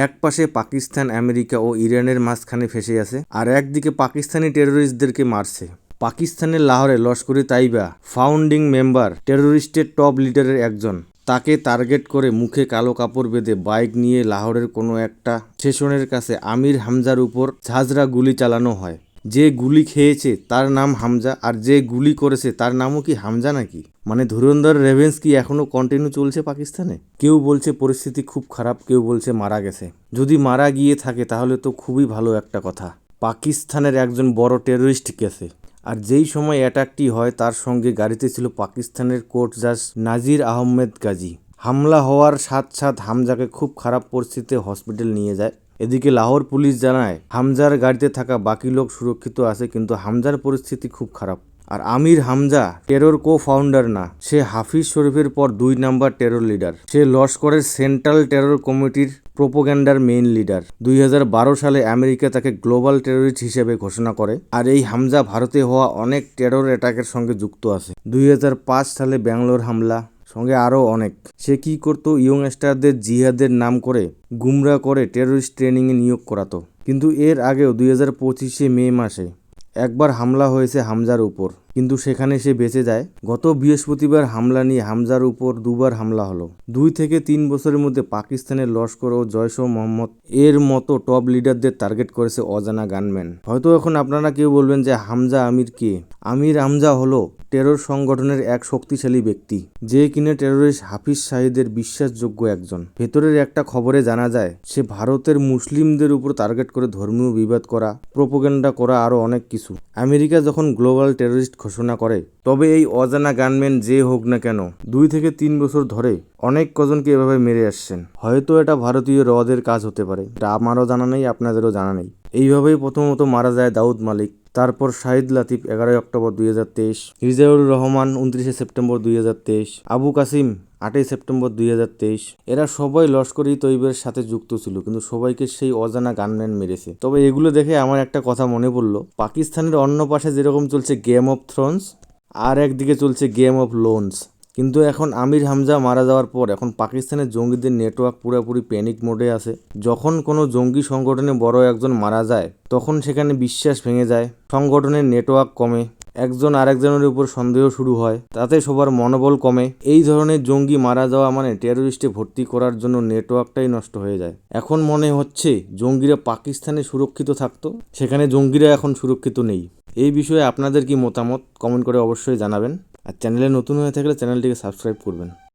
একপাশে পাকিস্তান, আমেরিকা ও ইরানের মাঝখানে ফেঁসে আছে, আর একদিকে পাকিস্তানি টেররিস্টদেরকে মারছে। পাকিস্তানের লাহোরে Lashkar-e Taiba founding member টেররিস্টের top লিডারের একজন। তাকে টার্গেট করে মুখে কালো কাপড় বেঁধে বাইক নিয়ে লাহোরের কোনো একটা স্টেশনের কাছে আমির হামজার উপর ঝাঁঝরা গুলি চালানো হয়। যে গুলি খেয়েছে তার নাম হামজা, আর যে গুলি করেছে তার নামও কি হামজা নাকি? মানে ধুরন্ধর রেভেন্স কি এখনো কন্টিনিউ চলছে পাকিস্তানে? কেউ বলছে পরিস্থিতি খুব খারাপ, কেউ বলছে মারা গেছে। যদি মারা গিয়ে থাকে তাহলে তো খুবই ভালো একটা কথা। পাকিস্তানের একজন বড় টেররিস্ট গেছে। আর যেই সময় অ্যাটাকটি হয় তার সঙ্গে গাড়িতে ছিল পাকিস্তানের কোর্ট জাজ নাজির আহমেদ গাজী। হামলা হওয়ার সাথ হামজাকে খুব খারাপ পরিস্থিতিতে হসপিটাল নিয়ে যায়। এদিকে লাহোর পুলিশ জানায় হামজার গাড়িতে থাকা বাকি লোক সুরক্ষিত আছে, কিন্তু হামজার পরিস্থিতি খুব খারাপ। আর আমির হামজা টেরর কো-ফাউন্ডার না, সে হাফিজ শরীফের পর 2 নাম্বার টেরর লিডার। সে লস্করের সেন্ট্রাল টেরর কমিটির প্রোপোগ্যান্ডার মেইন লিডার। 2012 সালে আমেরিকা তাকে গ্লোবাল টেররিস্ট হিসেবে ঘোষণা করে। আর এই হামজা ভারতে হওয়া অনেক টেরর অ্যাটাকের সঙ্গে যুক্ত আছে। 2005 সালে ব্যাঙ্গালোর হামলা সঙ্গে আরও অনেক। সে কি করতো? ইয়ংস্টারদের জিহাদের নাম করে গুমরা করে টেররিস্ট ট্রেনিংয়ে নিয়োগ করাতো। কিন্তু এর আগেও 2025 মে মাসে একবার হামলা হয়েছে হামজার উপর, কিন্তু সেখানে সে বেঁচে যায়। গত বৃহস্পতিবার হামলা নিয়ে হামজার উপর 2বার হামলা হলো। 2 থেকে 3 বছরের মধ্যে পাকিস্তানের লস্কর ও জয়শ-ই-মোহাম্মদ এর মতো টপ লিডারদের টার্গেট করেছে অজানা গানম্যান। হয়তো এখন আপনারা কেউ বলবেন যে হামজা আমির কে? আমির হামজা হলো টেরর সংগঠনের এক শক্তিশালী ব্যক্তি, যে কিনা টেররিস্ট হাফিজ সাঈদের বিশ্বাসযোগ্য একজন। ভেতরের একটা খবরে জানা যায় সে ভারতের মুসলিমদের উপর টার্গেট করে ধর্মীয় বিবাদ করা, প্রোপোগ্যান্ডা করা, আরও অনেক কিছু। আমেরিকা যখন গ্লোবাল টেররিস্ট ঘোষণা করে, তবে এই অজানা গানম্যান যে হোক না কেন 2 থেকে 3 বছর ধরে অনেক কজনকে এভাবে মেরে আসছেন। হয়তো এটা ভারতীয় রদের কাজ হতে পারে, এটা আমারও জানা নেই, আপনাদেরও জানা নেই। এইভাবেই প্রথমত মারা যায় দাউদ মালিক, তারপর Shahid Latif 11 October 2023, Rizaur Rahman 29 September 2023, Abu Qasim 8 September 2023। এরা সবাই লস্কর-ই-তৈয়বার সাথে যুক্ত ছিল, কিন্তু সবাইকে সেই অজানা গানম্যান মেরেছে। তবে এগুলো দেখে আমার একটা কথা মনে পড়লো, পাকিস্তানের অন্য পাশে যেরকম চলছে গেম অফ থ্রোনস, আর একদিকে চলছে গেম অফ লোনস। কিন্তু এখন আমির হামজা মারা যাওয়ার পর এখন পাকিস্তানের জঙ্গিদের নেটওয়ার্ক পুরোপুরি প্যানিক মোডে আছে। যখন কোনো জঙ্গি সংগঠনে বড় একজন মারা যায় তখন সেখানে বিশ্বাস ভেঙে যায়, সংগঠনের নেটওয়ার্ক কমে, একজন আরেকজনের উপর সন্দেহ শুরু হয়, তাতে সবার মনোবল কমে। এই ধরনের জঙ্গি মারা যাওয়া মানে টেররিস্টে ভর্তি করার জন্য নেটওয়ার্কটাই নষ্ট হয়ে যায়। এখন মনে হচ্ছে জঙ্গিরা পাকিস্তানে সুরক্ষিত থাকতো, সেখানে জঙ্গিরা এখন সুরক্ষিত নেই। এই বিষয়ে আপনাদের কি মতামত কমেন্ট করে অবশ্যই জানাবেন। আর চ্যানেলে নতুন হয়ে থাকলে চ্যানেলটিকে সাবস্ক্রাইব করবেন।